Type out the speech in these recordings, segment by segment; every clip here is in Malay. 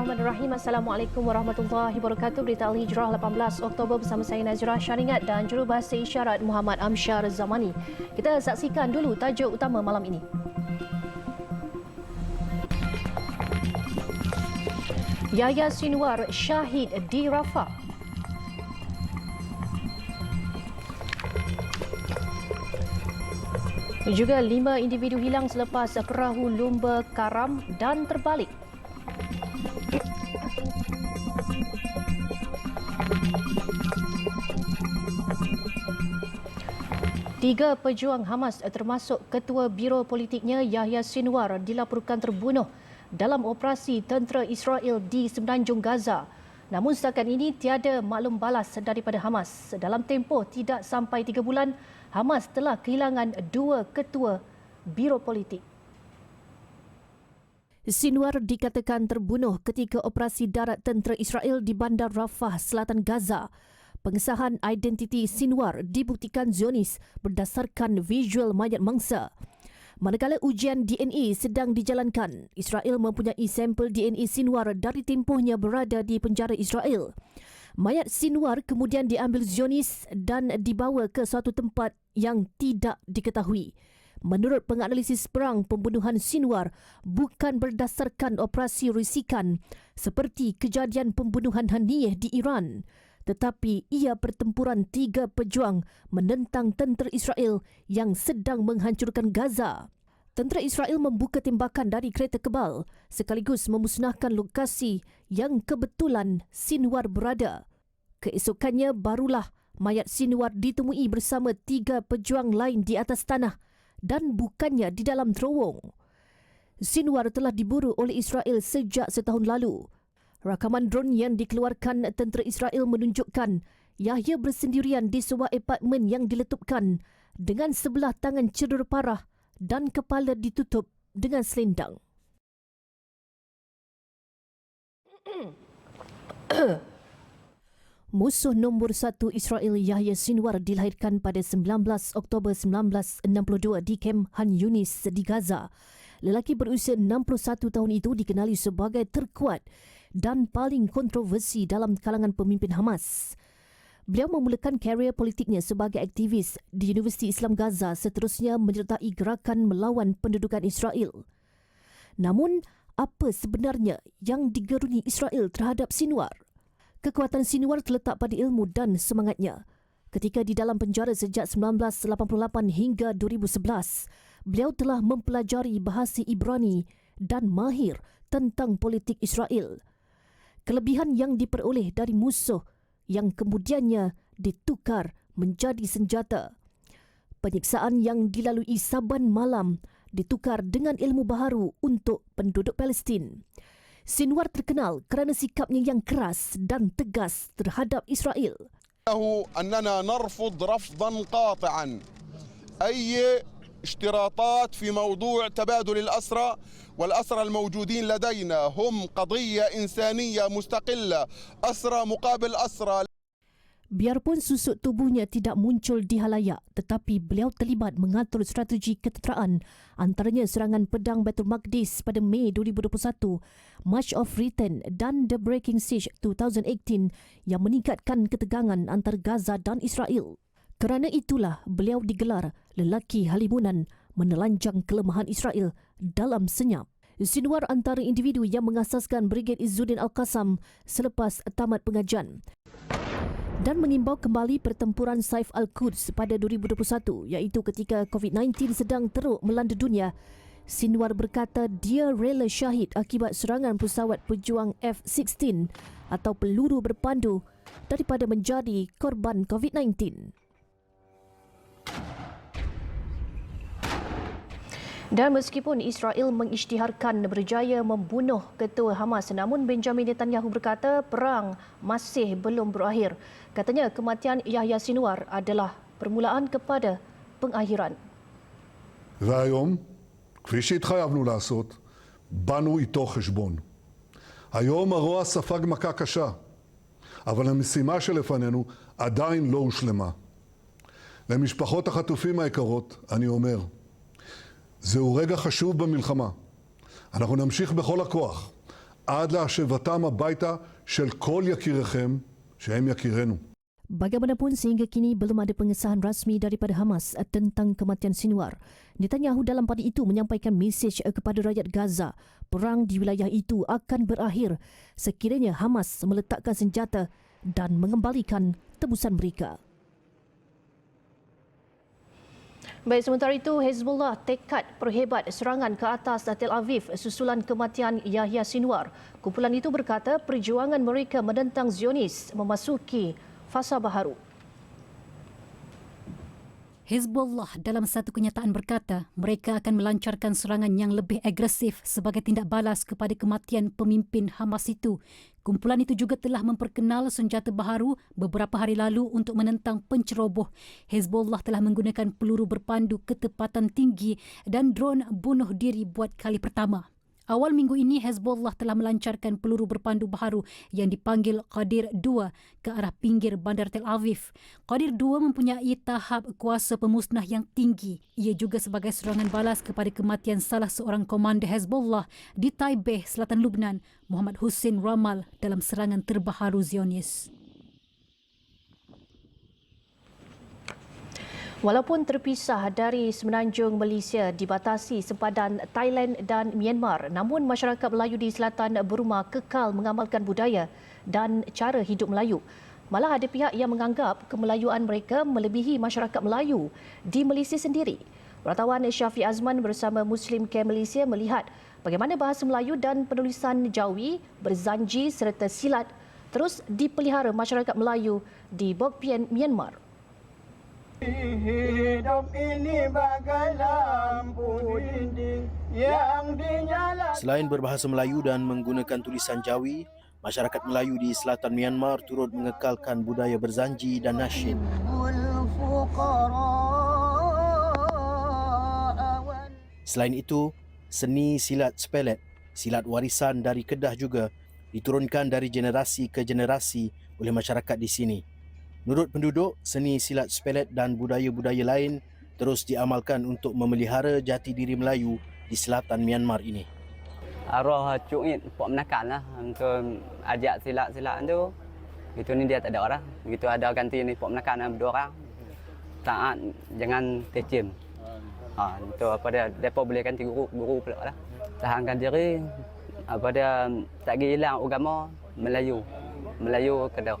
Bismillahirrahmanirrahim. Assalamualaikum warahmatullahi wabarakatuh. Berita Al-Hijrah 18 Oktober bersama saya Nazira Syaringat dan jurubahasa isyarat Muhammad Amsyar Zamani. Kita saksikan dulu tajuk utama malam ini. Yahya Sinwar syahid di Rafah. Juga 5 individu hilang selepas perahu lumba karam dan terbalik. Tiga pejuang Hamas termasuk ketua biro politiknya Yahya Sinwar dilaporkan terbunuh dalam operasi tentera Israel di Semenanjung Gaza. Namun setakat ini tiada maklum balas daripada Hamas. Dalam tempoh tidak sampai 3 bulan, Hamas telah kehilangan 2 ketua biro politik. Sinwar dikatakan terbunuh ketika operasi darat tentera Israel di bandar Rafah, selatan Gaza. Pengesahan identiti Sinwar dibuktikan Zionis berdasarkan visual mayat mangsa. Manakala ujian DNA sedang dijalankan, Israel mempunyai sampel DNA Sinwar dari tempohnya berada di penjara Israel. Mayat Sinwar kemudian diambil Zionis dan dibawa ke suatu tempat yang tidak diketahui. Menurut penganalisis perang, pembunuhan Sinwar bukan berdasarkan operasi risikan seperti kejadian pembunuhan Haniyeh di Iran, tetapi ia pertempuran 3 pejuang menentang tentera Israel yang sedang menghancurkan Gaza. Tentera Israel membuka tembakan dari kereta kebal sekaligus memusnahkan lokasi yang kebetulan Sinwar berada. Keesokannya barulah mayat Sinwar ditemui bersama 3 pejuang lain di atas tanah dan bukannya di dalam terowong. Sinwar telah diburu oleh Israel sejak setahun lalu. Rakaman drone yang dikeluarkan tentera Israel menunjukkan Yahya bersendirian di sebuah apartmen yang diletupkan dengan sebelah tangan cedera parah dan kepala ditutup dengan selendang. Musuh nombor 1 Israel Yahya Sinwar dilahirkan pada 19 Oktober 1962 di Kem Han Yunis di Gaza. Lelaki berusia 61 tahun itu dikenali sebagai terkuat dan paling kontroversi dalam kalangan pemimpin Hamas. Beliau memulakan karier politiknya sebagai aktivis di Universiti Islam Gaza, seterusnya menyertai gerakan melawan pendudukan Israel. Namun, apa sebenarnya yang digeruni Israel terhadap Sinwar? Kekuatan Sinwar terletak pada ilmu dan semangatnya. Ketika di dalam penjara sejak 1988 hingga 2011, beliau telah mempelajari bahasa Ibrani dan mahir tentang politik Israel. Kelebihan yang diperoleh dari musuh yang kemudiannya ditukar menjadi senjata. Penyiksaan yang dilalui saban malam ditukar dengan ilmu baharu untuk penduduk Palestin. Sinwar terkenal kerana sikapnya yang keras dan tegas terhadap Israel. أننا نرفض رفضا قاطعا أي اشتراطات في موضوع تبادل الأسرى والأسرى الموجودين لدينا هم قضية إنسانية مستقلة أسرى مقابل أسرى. Biarpun susuk tubuhnya tidak muncul di halayak, tetapi beliau terlibat mengatur strategi ketenteraan, antaranya serangan pedang Baitul Maqdis pada Mei 2021, March of Return dan The Breaking Siege 2018 yang meningkatkan ketegangan antara Gaza dan Israel. Kerana itulah beliau digelar lelaki halimunan menelanjang kelemahan Israel dalam senyap. Sinwar antara individu yang mengasaskan Brigade Izzuddin Al-Qassam selepas tamat pengajian dan mengimbau kembali pertempuran Saif Al-Quds pada 2021, iaitu ketika COVID-19 sedang teruk melanda dunia. Sinwar berkata dia rela syahid akibat serangan pesawat pejuang F-16 atau peluru berpandu daripada menjadi korban COVID-19. Dan meskipun Israel mengisytiharkan berjaya membunuh ketua Hamas, namun Benjamin Netanyahu berkata perang masih belum berakhir. Katanya kematian Yahya Sinwar adalah permulaan kepada pengakhiran. והיום, כפי שהתחייבנו לעשות, באנו איתו חשבון. היום הרוע ספג מכה קשה, אבל המשימה שלפנינו עדיין לא הושלמה. למשפחות החטופים היקרות, אני אומר, זהו רגע חשוב במלחמה. אנחנו נמשיך בכל הכוח עד להשבתם הביתה של כל יקיריכם, שהם יקירנו. Bagaimanapun sehingga kini belum ada pengesahan rasmi daripada Hamas tentang kematian Sinwar. Netanyahu dalam pada itu menyampaikan mesej kepada rakyat Gaza, perang di wilayah itu akan berakhir sekiranya Hamas meletakkan senjata dan mengembalikan tebusan mereka. Baik, sementara itu Hezbollah tekad perhebat serangan ke atas Tel Aviv susulan kematian Yahya Sinwar. Kumpulan itu berkata perjuangan mereka menentang Zionis memasuki fasa baharu. Hezbollah dalam satu kenyataan berkata mereka akan melancarkan serangan yang lebih agresif sebagai tindak balas kepada kematian pemimpin Hamas itu. Kumpulan itu juga telah memperkenal senjata baharu beberapa hari lalu untuk menentang penceroboh. Hezbollah telah menggunakan peluru berpandu ketepatan tinggi dan dron bunuh diri buat kali pertama. Awal minggu ini, Hezbollah telah melancarkan peluru berpandu baharu yang dipanggil Qadir 2 ke arah pinggir bandar Tel Aviv. Qadir 2 mempunyai tahap kuasa pemusnah yang tinggi. Ia juga sebagai serangan balas kepada kematian salah seorang komander Hezbollah di Taibeh, Selatan Lubnan, Muhammad Hussein Ramal dalam serangan terbaharu Zionis. Walaupun terpisah dari semenanjung Malaysia dibatasi sempadan Thailand dan Myanmar, namun masyarakat Melayu di selatan Burma kekal mengamalkan budaya dan cara hidup Melayu. Malah ada pihak yang menganggap kemelayuan mereka melebihi masyarakat Melayu di Malaysia sendiri. Wartawan Syafiq Azman bersama Muslim Care Malaysia melihat bagaimana bahasa Melayu dan penulisan Jawi, berzanji serta silat terus dipelihara masyarakat Melayu di Bok Pien, Myanmar. Hidup ini bagai lampu dinding yang dinyalakan. Selain berbahasa Melayu dan menggunakan tulisan Jawi, masyarakat Melayu di selatan Myanmar turut mengekalkan budaya berzanji dan nasyid. Selain itu, seni silat sepelet, silat warisan dari Kedah juga diturunkan dari generasi ke generasi oleh masyarakat di sini. Menurut penduduk, seni silat sepelet dan budaya-budaya lain terus diamalkan untuk memelihara jati diri Melayu di selatan Myanmar ini. Arwah Cukit Pok Menakan lah untuk ajak silat-silat tu. Itu ni dia tak ada orang. Begitu ada ganti ni Pok Menakan 2 orang. Taat jangan tecim. Itu apa dia depa boleh ganti guru pula lah. Tahankan diri apa dia tak hilang agama Melayu Kedah.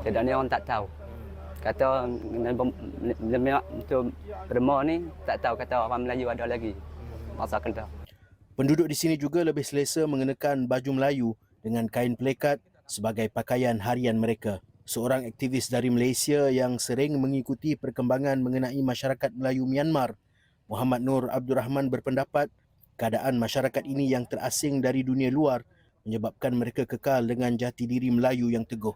Tidak ni orang tak tahu. Kata Burma ni tak tahu kata orang Melayu ada lagi masa Kedah. Penduduk di sini juga lebih selesa mengenakan baju Melayu dengan kain pelekat sebagai pakaian harian mereka. Seorang aktivis dari Malaysia yang sering mengikuti perkembangan mengenai masyarakat Melayu Myanmar, Muhammad Nur Abdul Rahman berpendapat keadaan masyarakat ini yang terasing dari dunia luar menyebabkan mereka kekal dengan jati diri Melayu yang teguh.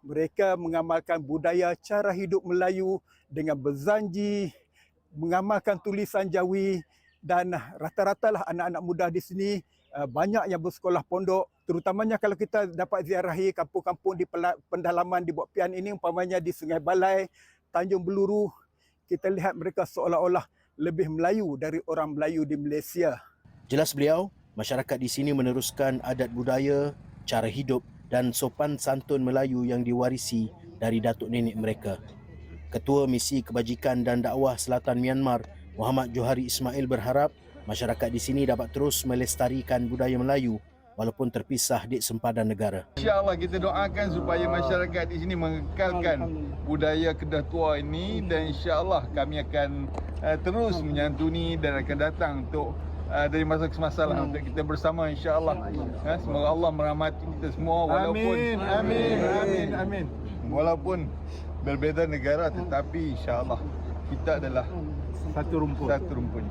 Mereka mengamalkan budaya cara hidup Melayu dengan berzanji, mengamalkan tulisan Jawi dan rata-ratalah anak-anak muda di sini banyak yang bersekolah pondok. Terutamanya kalau kita dapat ziarahi kampung-kampung di pendalaman di Bok Pian ini, umpamanya di Sungai Balai, Tanjung Beluru, kita lihat mereka seolah-olah lebih Melayu dari orang Melayu di Malaysia. Jelas beliau, masyarakat di sini meneruskan adat budaya, cara hidup dan sopan santun Melayu yang diwarisi dari datuk nenek mereka. Ketua Misi Kebajikan dan Dakwah Selatan Myanmar, Muhammad Johari Ismail berharap masyarakat di sini dapat terus melestarikan budaya Melayu walaupun terpisah di sempadan negara. InsyaAllah kita doakan supaya masyarakat di sini mengekalkan budaya Kedah tua ini dan insyaAllah kami akan terus menyantuni dan akan datang untuk dari masa ke masa lah untuk kita bersama insyaAllah. Semoga Allah merahmati kita semua walaupun amin. Walaupun berbeza negara tetapi insyaAllah kita adalah satu rumpun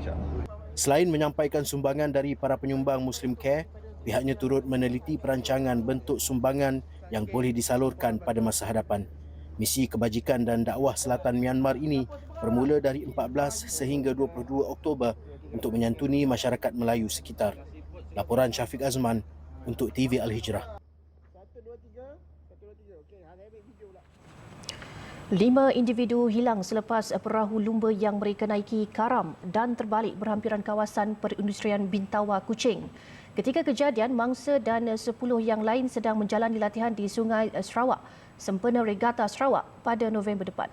insyaAllah. Selain menyampaikan sumbangan dari para penyumbang Muslim Care, pihaknya turut meneliti perancangan bentuk sumbangan yang boleh disalurkan pada masa hadapan. Misi Kebajikan dan Dakwah Selatan Myanmar ini bermula dari 14 sehingga 22 Oktober untuk menyantuni masyarakat Melayu sekitar. Laporan Syafiq Azman untuk TV Al-Hijrah. 5 individu hilang selepas perahu lumba yang mereka naiki karam dan terbalik berhampiran kawasan perindustrian Bintawa, Kuching. Ketika kejadian, mangsa dan 10 yang lain sedang menjalani latihan di Sungai Sarawak, sempena Regata Sarawak pada November depan.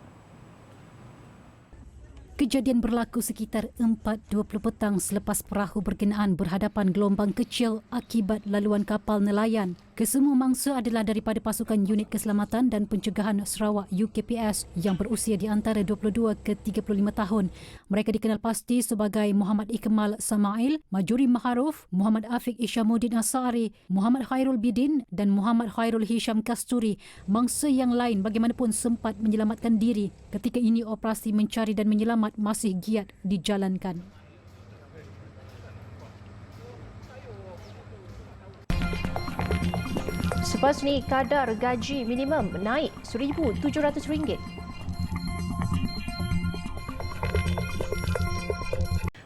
Kejadian berlaku sekitar 4.20 petang selepas perahu berkenaan berhadapan gelombang kecil akibat laluan kapal nelayan. Kesemua mangsa adalah daripada pasukan Unit Keselamatan dan Pencegahan Sarawak UKPS yang berusia di antara 22 ke 35 tahun. Mereka dikenal pasti sebagai Muhammad Ikmal Samail, Majuri Maharuf, Muhammad Afiq Ishamuddin Asari, Muhammad Khairul Bidin dan Muhammad Khairul Hisham Kasturi. Mangsa yang lain bagaimanapun sempat menyelamatkan diri. Ketika ini operasi mencari dan menyelamat masih giat dijalankan. Selepas ini, kadar gaji minimum naik RM1,700.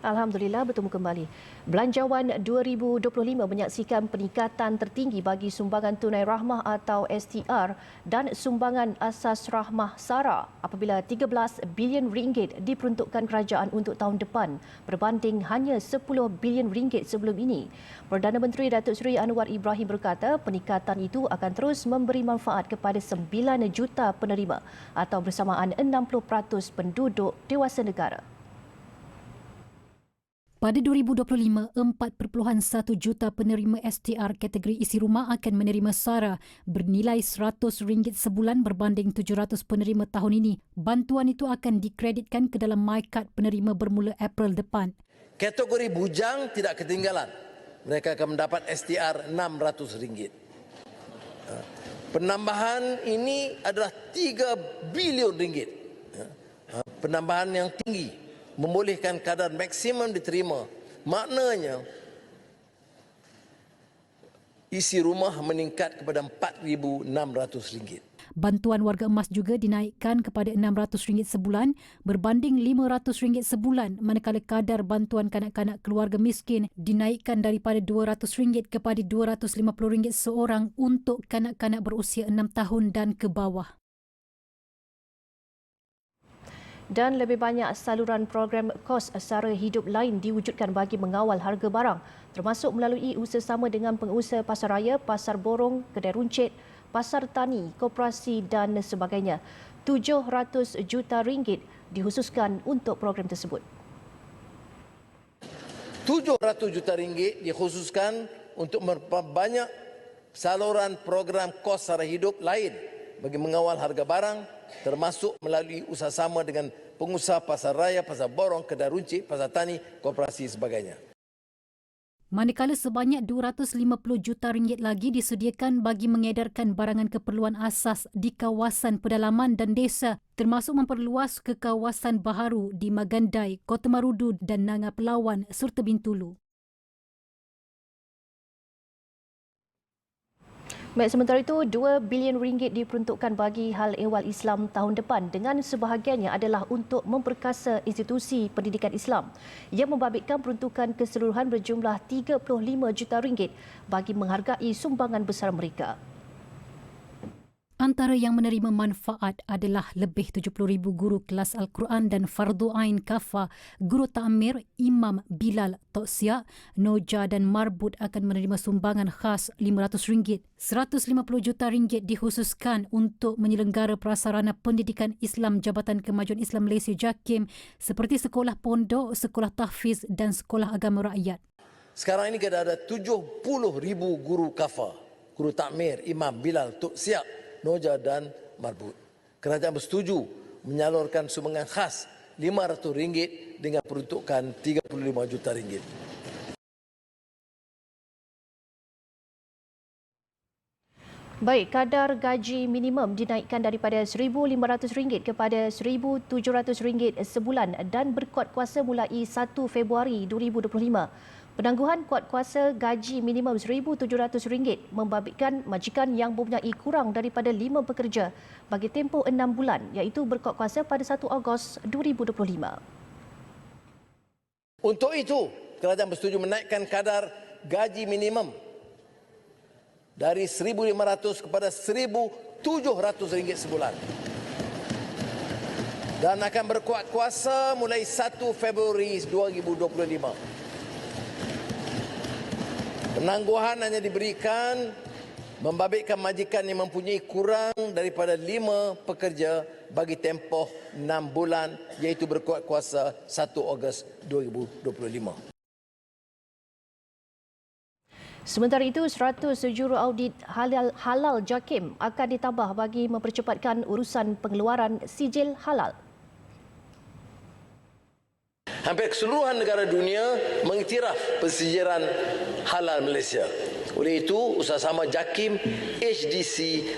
Alhamdulillah, bertemu kembali. Belanjawan 2025 menyaksikan peningkatan tertinggi bagi sumbangan tunai rahmah atau STR dan sumbangan asas rahmah SARA apabila RM13 bilion diperuntukkan kerajaan untuk tahun depan berbanding hanya RM10 bilion sebelum ini. Perdana Menteri Datuk Seri Anwar Ibrahim berkata peningkatan itu akan terus memberi manfaat kepada 9 juta penerima atau bersamaan 60% penduduk dewasa negara. Pada 2025, 4.1 juta penerima STR kategori isi rumah akan menerima SARA bernilai RM100 sebulan berbanding 700 penerima tahun ini. Bantuan itu akan dikreditkan ke dalam MyCard penerima bermula April depan. Kategori bujang tidak ketinggalan. Mereka akan mendapat STR RM600. Penambahan ini adalah RM3 bilion. Penambahan yang tinggi membolehkan kadar maksimum diterima. Maknanya isi rumah meningkat kepada RM4,600. Bantuan warga emas juga dinaikkan kepada RM600 sebulan berbanding RM500 sebulan, manakala kadar bantuan kanak-kanak keluarga miskin dinaikkan daripada RM200 kepada RM250 seorang untuk kanak-kanak berusia 6 tahun dan ke bawah. Dan lebih banyak saluran program kos sara hidup lain diwujudkan bagi mengawal harga barang, termasuk melalui usaha sama dengan pengusaha pasar raya, pasar borong, kedai runcit, pasar tani, koperasi dan sebagainya. RM700 juta dikhususkan untuk program tersebut. RM700 juta dikhususkan untuk memperbanyak saluran program kos sara hidup lain bagi mengawal harga barang, termasuk melalui usaha sama dengan pengusaha pasar raya, pasar borong, kedai runcit, pasar tani, koperasi sebagainya. Manakala sebanyak RM250 juta lagi disediakan bagi mengedarkan barangan keperluan asas di kawasan pedalaman dan desa, termasuk memperluas ke kawasan baharu di Magandai, Kota Marudu dan Nanga Pelawan serta Bintulu. Baik, sementara itu, RM2 bilion diperuntukkan bagi hal ehwal Islam tahun depan dengan sebahagiannya adalah untuk memperkasa institusi pendidikan Islam. Ia membabitkan peruntukan keseluruhan berjumlah RM35 juta bagi menghargai sumbangan besar mereka. Antara yang menerima manfaat adalah lebih 70,000 guru kelas Al-Quran dan Fardu Ain Kafa, guru ta'mir, imam, Bilal, Toksiak, Noja dan Marbut akan menerima sumbangan khas RM500. RM150 juta dikhususkan untuk menyelenggara prasarana pendidikan Islam Jabatan Kemajuan Islam Malaysia JAKIM seperti sekolah pondok, sekolah tahfiz dan sekolah agama rakyat. Sekarang ini kita ada 70,000 guru kafa, guru ta'mir, imam, Bilal, Toksiak, Noja dan Marbut. Kerajaan bersetuju menyalurkan sumbangan khas RM500 dengan peruntukan RM35 juta. Baik, kadar gaji minimum dinaikkan daripada RM1,500 kepada RM1,700 sebulan dan berkuat kuasa mulai 1 Februari 2025. Penangguhan kuat kuasa gaji minimum RM1,700 membabitkan majikan yang mempunyai kurang daripada 5 pekerja bagi tempoh 6 bulan iaitu berkuat kuasa pada 1 Ogos 2025. Untuk itu, kerajaan bersetuju menaikkan kadar gaji minimum dari RM1,500 kepada RM1,700 sebulan dan akan berkuat kuasa mulai 1 Februari 2025. Penangguhan hanya diberikan membabitkan majikan yang mempunyai kurang daripada 5 pekerja bagi tempoh 6 bulan, iaitu berkuat kuasa 1 Ogos 2025. Sementara itu, 100 juru audit halal JAKIM akan ditambah bagi mempercepatkan urusan pengeluaran sijil halal. Hampir keseluruhan negara dunia mengiktiraf pensijilan halal Malaysia. Oleh itu, usaha-sama JAKIM, HDC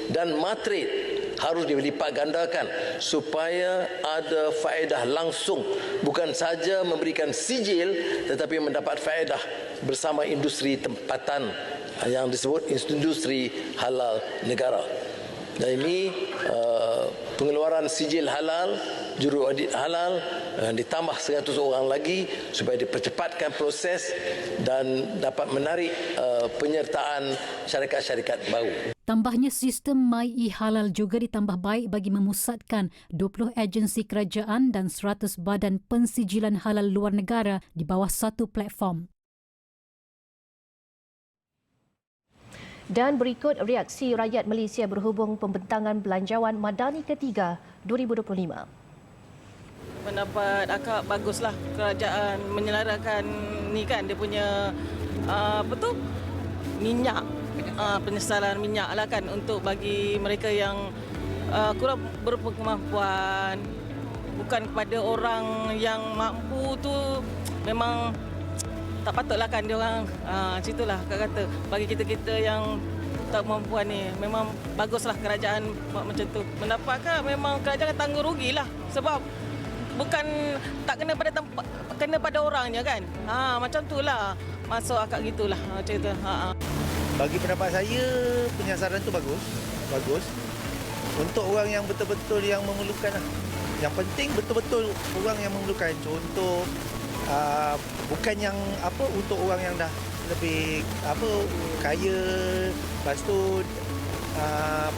dan Matrid harus dilipat gandakan supaya ada faedah langsung, bukan saja memberikan sijil tetapi mendapat faedah bersama industri tempatan yang disebut industri halal negara. Dan ini pengeluaran sijil halal, juru audit halal ditambah 100 orang lagi supaya dipercepatkan proses dan dapat menarik penyertaan syarikat-syarikat baru. Tambahnya sistem MyEHalal juga ditambah baik bagi memusatkan 20 agensi kerajaan dan 100 badan pensijilan halal luar negara di bawah satu platform. Dan berikut reaksi rakyat Malaysia berhubung pembentangan Belanjawan Madani ketiga 2025. Pendapat akak baguslah kerajaan menyelarakan ni kan dia punya minyak, penyesalan minyak lah kan untuk bagi mereka yang kurang berkemampuan. Bukan kepada orang yang mampu tu memang tak patutlah kan dia orang macam itulah akak kata. Bagi kita-kita yang tak mampuan ni memang baguslah kerajaan buat macam tu. Pendapat akak memang kerajaan tanggung rugilah sebab bukan tak kena pada orangnya kan. Macam itulah masuk akak gitulah macam itu. Bagi pendapat saya penyiasaran tu bagus untuk orang yang betul-betul yang memerlukan lah. Yang penting betul-betul orang yang memerlukan. Contoh bukan yang untuk orang yang dah lebih kaya, lepas tu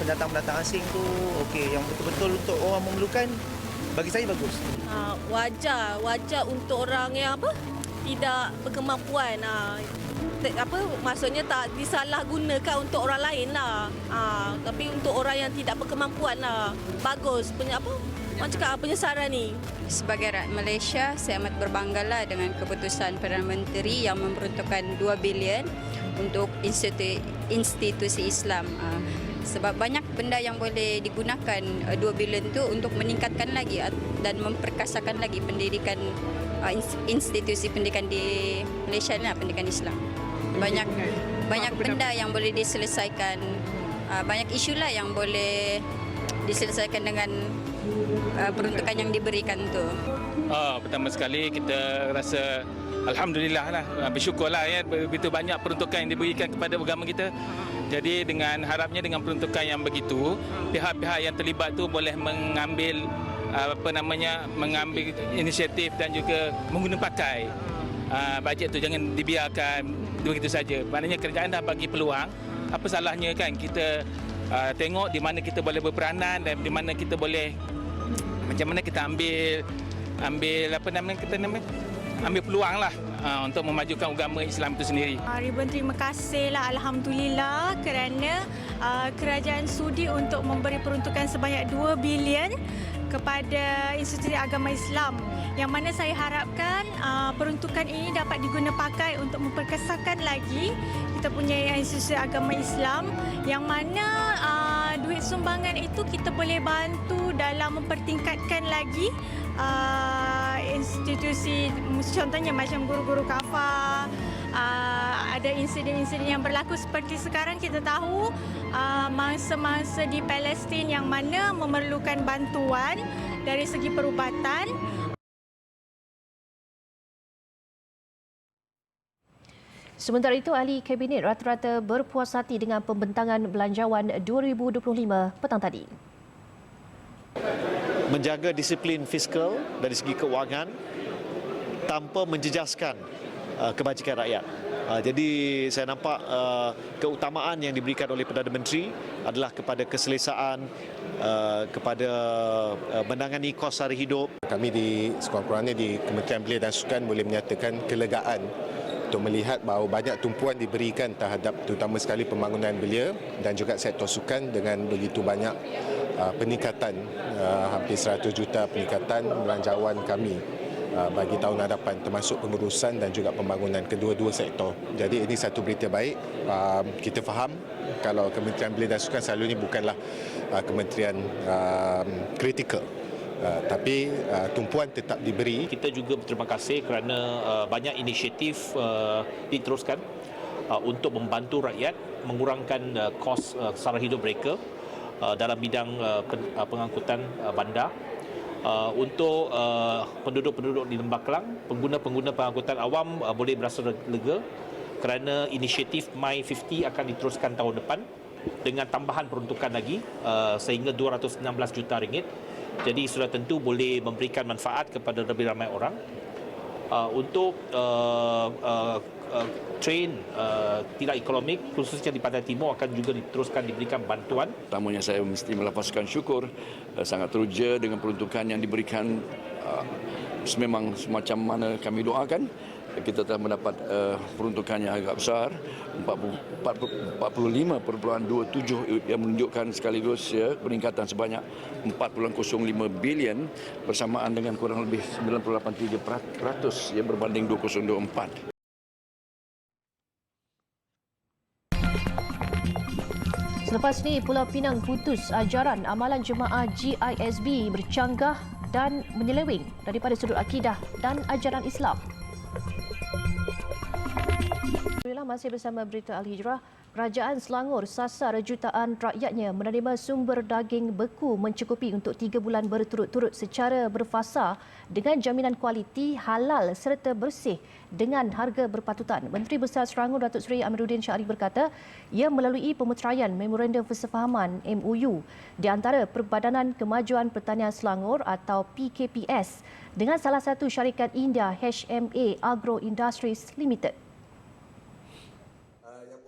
pendatang-pendatang asing tu okey, yang betul-betul untuk orang memerlukan bagi saya bagus. Wajar untuk orang yang tidak berkemampuan. Maksudnya tak disalahgunakan untuk orang lain lah. Tapi untuk orang yang tidak berkemampuan lah bagus orang cakap penyesaran ni. Sebagai rakyat Malaysia, saya amat berbanggalah dengan keputusan Perdana Menteri yang memperuntukkan 2 bilion untuk institusi Islam. Sebab banyak benda yang boleh digunakan 2 bilion tu untuk meningkatkan lagi dan memperkasakan lagi pendidikan institusi pendidikan di Malaysia ni, pendidikan Islam. Banyak benda yang boleh diselesaikan, banyak isu lah yang boleh diselesaikan dengan peruntukan yang diberikan tu. Pertama sekali kita rasa alhamdulillah lah, bersyukurlah ya begitu banyak peruntukan yang diberikan kepada agama kita. Jadi dengan harapnya dengan peruntukan yang begitu, pihak-pihak yang terlibat tu boleh mengambil mengambil inisiatif dan juga mengguna pakai bajet tu, jangan dibiarkan begitu saja. Maknanya kerajaan dah bagi peluang, apa salahnya kan kita tengok di mana kita boleh berperanan dan di mana kita boleh macam mana kita ambil peluang lah untuk memajukan agama Islam itu sendiri. Ribuan terima kasih lah, alhamdulillah kerana kerajaan sudi untuk memberi peruntukan sebanyak 2 bilion kepada institusi agama Islam, yang mana saya harapkan peruntukan ini dapat diguna pakai untuk memperkesakan lagi kita punya institusi agama Islam, yang mana duit sumbangan itu kita boleh bantu dalam mempertingkatkan lagi institusi, contohnya macam guru-guru kafah. Ada insiden-insiden yang berlaku seperti sekarang kita tahu mangsa-mangsa di Palestin yang mana memerlukan bantuan dari segi perubatan. Sementara itu, ahli Kabinet rata-rata berpuas hati dengan pembentangan Belanjawan 2025 petang tadi. Menjaga disiplin fiskal dari segi kewangan tanpa menjejaskan kebajikan rakyat. Jadi saya nampak keutamaan yang diberikan oleh Perdana Menteri adalah kepada keselesaan, kepada menangani kos sara hidup. Kami di sekurang-kurangnya di Kementerian Belia dan Sukan boleh menyatakan kelegaan untuk melihat bahawa banyak tumpuan diberikan terhadap terutama sekali pembangunan belia dan juga sektor sukan dengan begitu banyak peningkatan, hampir 100 juta peningkatan belanjawan kami bagi tahun hadapan, termasuk pengurusan dan juga pembangunan kedua-dua sektor. Jadi ini satu berita baik. Kita faham kalau Kementerian Belia dan Sukan selalunya bukanlah kementerian kritikal. Tapi tumpuan tetap diberi. Kita juga berterima kasih kerana banyak inisiatif diteruskan untuk membantu rakyat mengurangkan kos sara hidup mereka dalam bidang pengangkutan bandar. Untuk penduduk-penduduk di Lembah Kelang, pengguna-pengguna pengangkutan awam boleh berasa lega kerana inisiatif My 50 akan diteruskan tahun depan dengan tambahan peruntukan lagi sehingga 216 juta ringgit. Jadi sudah tentu boleh memberikan manfaat kepada lebih ramai orang untuk train tidak ekonomik khususnya di Pantai Timur akan juga diteruskan diberikan bantuan. Pertamanya saya mesti melafazkan syukur, sangat teruja dengan peruntukan yang diberikan, memang semacam mana kami doakan. Kita telah mendapat peruntukan yang agak besar, 45.27 yang menunjukkan sekaligus peningkatan sebanyak 4.05 bilion bersamaan dengan kurang lebih 9.83% yang berbanding 2024. Selepas ini, Pulau Pinang putus ajaran amalan jemaah GISB bercanggah dan menyeleweng daripada sudut akidah dan ajaran Islam. Masih bersama Berita Al-Hijrah, Kerajaan Selangor sasar jutaan rakyatnya menerima sumber daging beku mencukupi untuk 3 bulan berturut-turut secara berfasa dengan jaminan kualiti, halal serta bersih dengan harga berpatutan. Menteri Besar Selangor Datuk Seri Amiruddin Shah Arif berkata, ia melalui pemuteraian Memorandum Persefahaman MOU di antara Perbadanan Kemajuan Pertanian Selangor atau PKPS dengan salah satu syarikat India HMA Agro Industries Limited.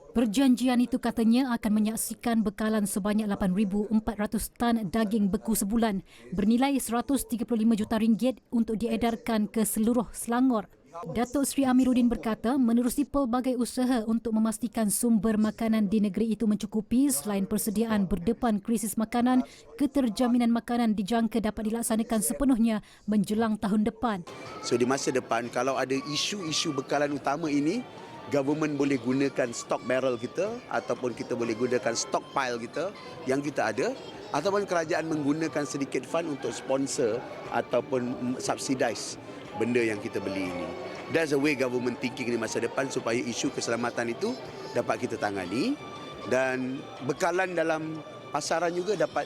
Perjanjian itu katanya akan menyaksikan bekalan sebanyak 8,400 tan daging beku sebulan bernilai 135 juta ringgit untuk diedarkan ke seluruh Selangor. Datuk Seri Amiruddin berkata menerusi pelbagai usaha untuk memastikan sumber makanan di negeri itu mencukupi selain persediaan berdepan krisis makanan, keterjaminan makanan dijangka dapat dilaksanakan sepenuhnya menjelang tahun depan. So di masa depan kalau ada isu-isu bekalan utama ini, government boleh gunakan stok barrel kita ataupun kita boleh gunakan stockpile kita yang kita ada ataupun kerajaan menggunakan sedikit fund untuk sponsor ataupun subsidize benda yang kita beli ini. That's the way government thinking di masa depan supaya isu keselamatan itu dapat kita tangani dan bekalan dalam pasaran juga dapat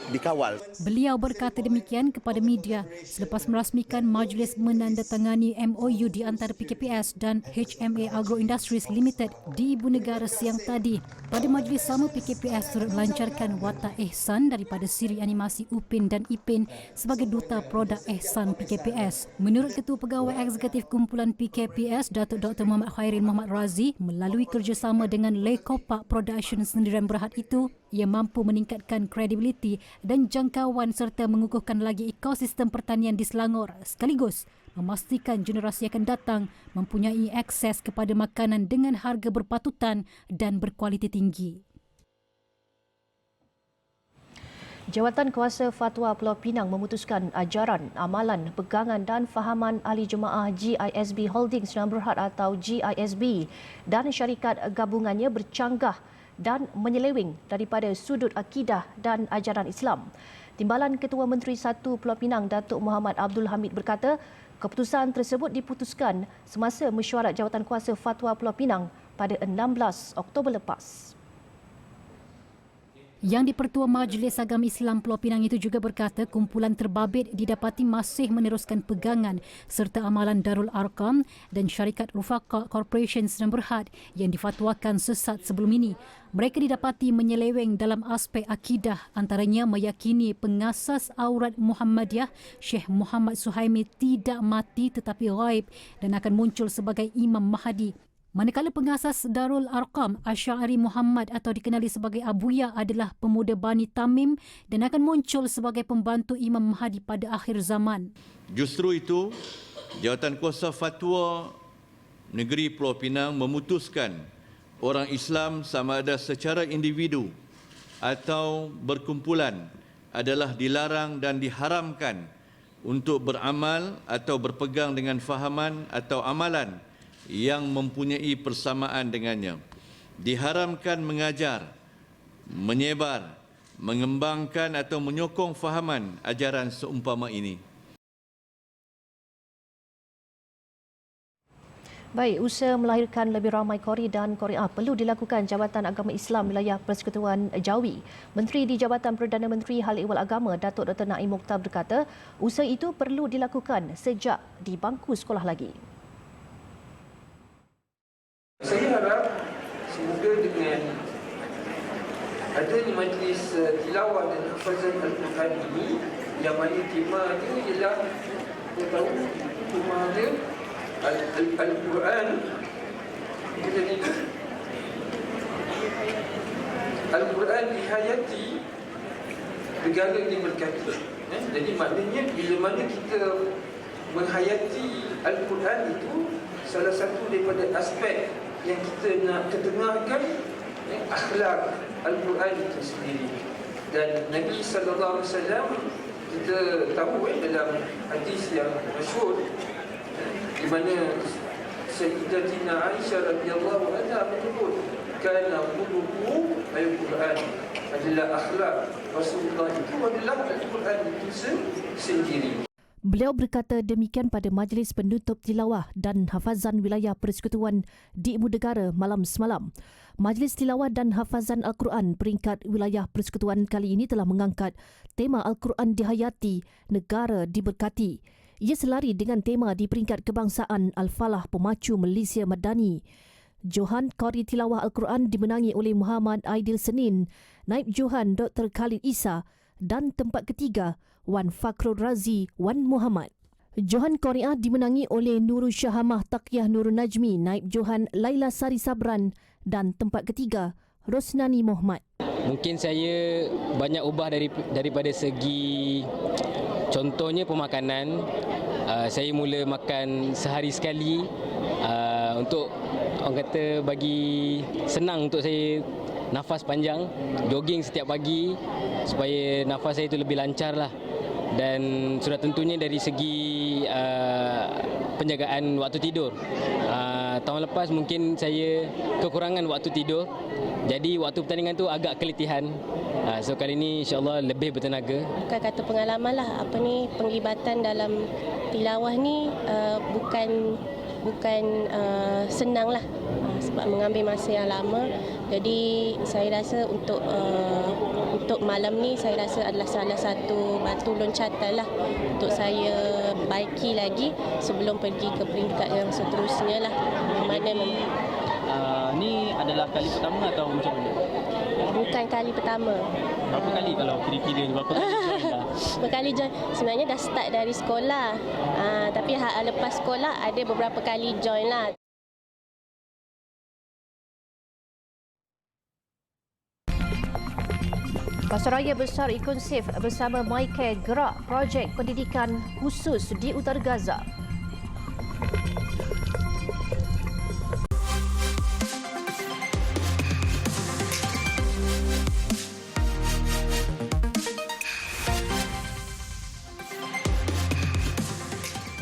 dikawal. Beliau berkata demikian kepada media selepas merasmikan majlis menandatangani MOU di antara PKPS dan HMA Agro Industries Limited di Ibu Negara siang tadi. Pada majlis sama, PKPS turut melancarkan watak Ehsan daripada siri animasi Upin dan Ipin sebagai duta produk Ehsan PKPS. Menurut Ketua Pegawai Eksekutif Kumpulan PKPS, Datuk Dr. Muhammad Khairil Muhammad Razi, melalui kerjasama dengan Lekopak Production Sendirian Berhad itu, ia mampu meningkatkan kredibiliti dan jangkauan serta mengukuhkan lagi ekosistem pertanian di Selangor sekaligus memastikan generasi akan datang mempunyai akses kepada makanan dengan harga berpatutan dan berkualiti tinggi. Jawatan Kuasa Fatwa Pulau Pinang memutuskan ajaran, amalan, pegangan dan fahaman ahli jemaah GISB Holdings Sdn Bhd atau GISB dan syarikat gabungannya bercanggah dan menyeleweng daripada sudut akidah dan ajaran Islam. Timbalan Ketua Menteri 1 Pulau Pinang Datuk Muhammad Abdul Hamid berkata, keputusan tersebut diputuskan semasa mesyuarat Jawatan Kuasa Fatwa Pulau Pinang pada 16 Oktober lepas. Yang di-Pertua Majlis Agama Islam Pulau Pinang itu juga berkata kumpulan terbabit didapati masih meneruskan pegangan serta amalan Darul Arqam dan syarikat Rufaqa Corporation Sdn Bhd yang difatwakan sesat sebelum ini. Mereka didapati menyeleweng dalam aspek akidah, antaranya meyakini pengasas aurat Muhammadiyah Syekh Muhammad Suhaimi tidak mati tetapi ghaib dan akan muncul sebagai Imam Mahdi. Manakala pengasas Darul Arqam Asy'ari Muhammad atau dikenali sebagai Abuya adalah pemuda Bani Tamim dan akan muncul sebagai pembantu Imam Mahdi pada akhir zaman. Justru itu, Jawatan Kuasa Fatwa negeri Pulau Pinang memutuskan orang Islam sama ada secara individu atau berkumpulan adalah dilarang dan diharamkan untuk beramal atau berpegang dengan fahaman atau amalan yang mempunyai persamaan dengannya. Diharamkan mengajar, menyebar, mengembangkan atau menyokong fahaman ajaran seumpama ini. Baik, usaha melahirkan lebih ramai Qori dan Qoriah perlu dilakukan Jabatan Agama Islam Wilayah Persekutuan Jawi. Menteri di Jabatan Perdana Menteri Hal Ehwal Agama Datuk Dr. Naim Mokhtar berkata, usaha itu perlu dilakukan sejak di bangku sekolah lagi. Saya harap semoga dengan adanya majlis tilawah dan hafazan Al-Quran ini, yang mana tema dia ialah, kita tahu tema dia Al-Quran, kita itu Al-Quran dihayati, negara diberkati. Jadi maknanya bila mana kita menghayati Al-Quran itu, salah satu daripada aspek yang kita nak ketengahkan akhlak Al-Quran itu sendiri. Dan Nabi SAW, kita tahu dalam hadis yang masyhur, di mana Sayyidatina Aisyah radhiyallahu anha menyebut, kana khuluquhu al-Quran, adalah akhlak Rasulullah itu adalah Al-Quran itu sendiri. Beliau berkata demikian pada majlis penutup tilawah dan hafazan Wilayah Persekutuan di Ibu Negara malam semalam. Majlis tilawah dan hafazan Al-Quran peringkat Wilayah Persekutuan kali ini telah mengangkat tema Al-Quran dihayati, negara diberkati. Ia selari dengan tema di peringkat kebangsaan Al-Falah Pemacu Malaysia Madani. Johan Qori Tilawah Al-Quran dimenangi oleh Muhammad Aidil Senin, Naib Johan Dr. Khalid Isa dan tempat ketiga Wan Fakhrul Razi Wan Muhammad. Johan Qoriah dimenangi oleh Nurul Syahamah Taqiyah Nurul Najmi, Naib Johan Laila Sari Sabran dan tempat ketiga Rosnani Muhammad. Mungkin saya banyak ubah daripada segi contohnya pemakanan. Saya mula makan sehari sekali untuk orang kata bagi senang untuk saya nafas panjang, jogging setiap pagi supaya nafas saya itu lebih lancar lah. Dan sudah tentunya dari segi penjagaan waktu tidur. Tahun lepas mungkin saya kekurangan waktu tidur, jadi waktu pertandingan tu agak keletihan. So kali ini insyaAllah lebih bertenaga. Bukan kata pengalaman lah, penglibatan dalam tilawah ni bukan senang lah, sebab mengambil masa yang lama. Jadi saya rasa untuk malam ni saya rasa adalah salah satu batu loncatan lah untuk saya baiki lagi sebelum pergi ke peringkat yang seterusnya lah. Ni adalah kali pertama atau macam mana? Bukan kali pertama. Berapa kali kalau kira-kira ni? Berapa kali join dah? Berapa kali join? Sebenarnya dah start dari sekolah. Tapi lepas sekolah ada beberapa kali join lah. Pasaraya Besar Ikonsif bersama MyCare gerak projek pendidikan khusus di Utara Gaza.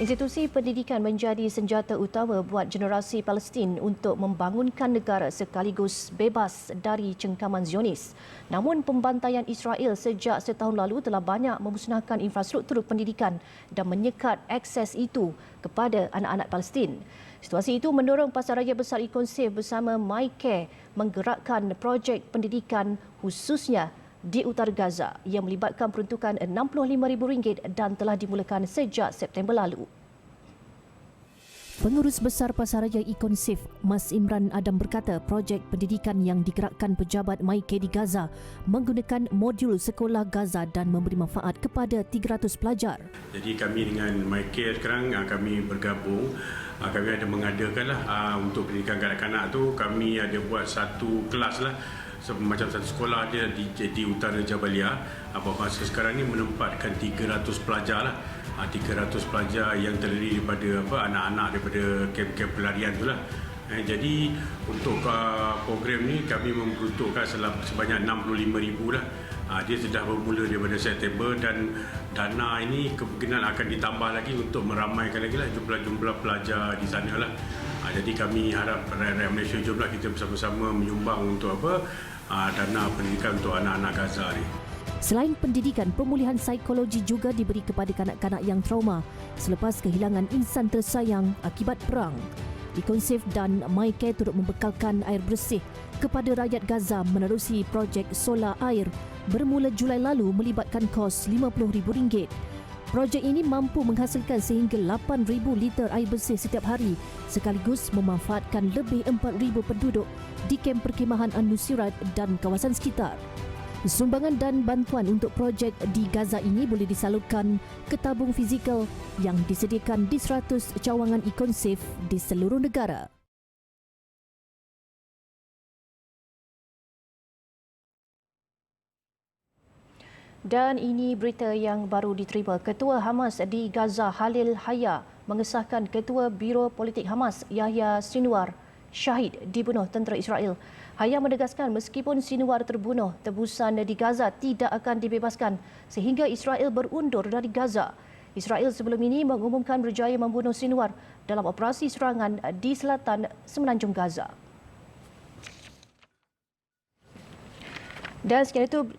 Institusi pendidikan menjadi senjata utama buat generasi Palestin untuk membangunkan negara sekaligus bebas dari cengkaman Zionis. Namun pembantaian Israel sejak setahun lalu telah banyak memusnahkan infrastruktur pendidikan dan menyekat akses itu kepada anak-anak Palestin. Situasi itu mendorong Pasaraya Besar Ikonsif bersama MyCare menggerakkan projek pendidikan khususnya di Utara Gaza yang melibatkan peruntukan RM65,000 dan telah dimulakan sejak September lalu. Pengurus Besar Pasaraya Ikonsif, Mas Imran Adam berkata projek pendidikan yang digerakkan pejabat MyCare di Gaza menggunakan modul sekolah Gaza dan memberi manfaat kepada 300 pelajar. Jadi kami dengan MyCare sekarang kami bergabung. Kami ada mengadakan untuk pendidikan kanak-kanak tu, kami ada buat satu kelas lah. macam satu sekolah dia di utara Jabalia, masa sekarang ni menempatkan 300 pelajar lah. 300 pelajar yang terdiri daripada anak-anak daripada kem-kem pelarian tu lah. Jadi untuk program ni kami memperuntukkan sebanyak 65,000 lah. Dia sudah bermula daripada September dan dana ini kemungkinan akan ditambah lagi untuk meramaikan lagi lah jumlah pelajar di sana lah. Jadi kami harap rakyat Malaysia jomlah kita bersama-sama menyumbang untuk dana pendidikan untuk anak-anak Gaza ni. Selain pendidikan, pemulihan psikologi juga diberi kepada kanak-kanak yang trauma selepas kehilangan insan tersayang akibat perang. Iconsave dan MyCare turut membekalkan air bersih kepada rakyat Gaza menerusi projek solar air bermula Julai lalu melibatkan kos RM50,000. Projek ini mampu menghasilkan sehingga 8,000 liter air bersih setiap hari sekaligus memanfaatkan lebih 4,000 penduduk di kem perkhemahan An-Nusairat dan kawasan sekitar. Sumbangan dan bantuan untuk projek di Gaza ini boleh disalurkan ke tabung fizikal yang disediakan di 100 cawangan Iconsave di seluruh negara. Dan ini berita yang baru diterima. Ketua Hamas di Gaza Khalil Haya mengesahkan Ketua Biro Politik Hamas Yahya Sinwar syahid dibunuh tentera Israel. Haya menegaskan meskipun Sinwar terbunuh, tebusan di Gaza tidak akan dibebaskan sehingga Israel berundur dari Gaza. Israel sebelum ini mengumumkan berjaya membunuh Sinwar dalam operasi serangan di selatan semenanjung Gaza. Dan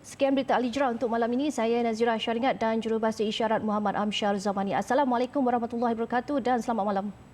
sekian berita Al-Hijrah untuk malam ini. Saya Nazira Syaringat dan jurubahasa isyarat Muhammad Amsyar Zamani. Assalamualaikum warahmatullahi wabarakatuh dan selamat malam.